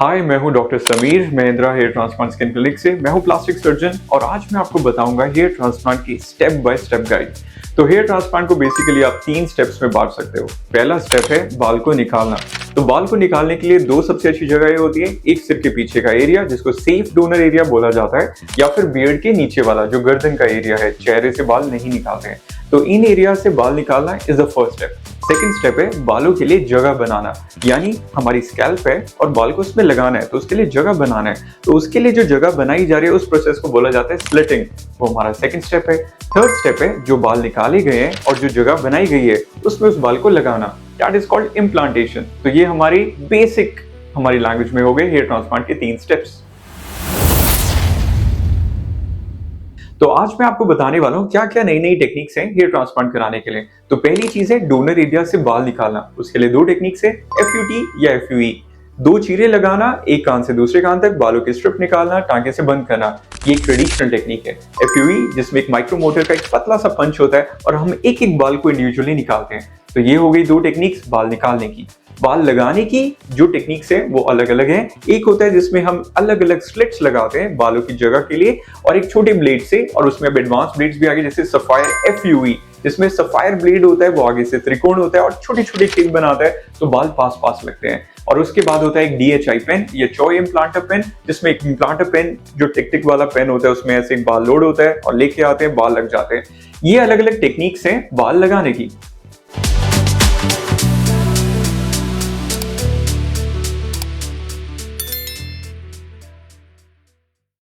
हाय, मैं हूं doctor Sameer Mahindra hair transplant skin clinic से। मैं हूं प्लास्टिक सर्जन और आज मैं आपको बताऊंगा हेयर ट्रांसप्लांट की स्टेप बाय स्टेप गाइड। तो हेयर ट्रांसप्लांट को बेसिकली आप 3 स्टेप्स में बांट सकते हो। पहला स्टेप है बाल को निकालना। तो बाल को निकालने के लिए 2 सबसे अच्छी जगह होती है। एक सिर के पीछे का एरिया जिसको सेफ डोनर एरिया बोला जाता है, या फिर बियर्ड के नीचे वाला जो गर्दन का एरिया है, चेहरे से बाल नहीं निकालते हैं। तो इन एरिया से बाल निकालना is the first step. Second step है बालों के लिए जगह बनाना, यानी हमारी स्कैल्प है और बाल को उसमें लगाना है, तो उसके लिए जगह बनाना है। तो उसके लिए जो जगह बनाई जा रही है उस प्रोसेस को बोला जाता है स्प्लिटिंग। वो हमारा सेकंड स्टेप है। थर्ड स्टेप है जो बाल निकाले गए हैं और जो जगह बनाई गई है उसमें उस बाल को लगाना, दैट इज कॉल्ड इम्प्लांटेशन। तो ये हमारी बेसिक हमारी लैंग्वेज में हो गए हेयर ट्रांसप्लांट के 3 स्टेप्स। तो आज मैं आपको बताने वाला हूँ क्या क्या नई नई टेक्निक्स हैं हेयर ट्रांसप्लांट कराने के लिए। तो पहली चीज है डोनर एरिया से बाल निकालना। उसके लिए 2 टेक्निक्स है, FUT या FUE। 2 चीरे लगाना, एक कान से दूसरे कान तक बालों की स्ट्रिप निकालना, टांके से बंद करना। ये एक ट्रेडिशनल टेक्निक है। FUE जिसमें एक माइक्रो मोटर का एक पतला सा पंच होता है और हम एक एक बाल को इंडिविजुअली निकालते हैं। तो ये हो गई 2 टेक्निक्स बाल निकालने की। बाल लगाने की जो टेक्निक्स है वो अलग अलग हैं। एक होता है जिसमें हम अलग अलग स्लिट्स लगाते हैं बालों की जगह के लिए और एक छोटे ब्लेड से, और उसमें अब एडवांस ब्लेड्स भी आ गए जैसे सफायर FUE, जिसमें सफायर ब्लेड होता है, वो आगे से त्रिकोण होता है और छोटी छोटी टिप बनाता है, तो बाल पास पास लगते हैं। और उसके बाद होता है एक DHI पेन या चॉय इम्प्लांटर पेन, जिसमें एक इम्प्लांटर पेन जो टिक टिक वाला पेन होता है, उसमें ऐसे एक बाल लोड होता है और लेके आते हैं, बाल लग जाते हैं। ये अलग अलग टेक्निक्स हैं बाल लगाने की।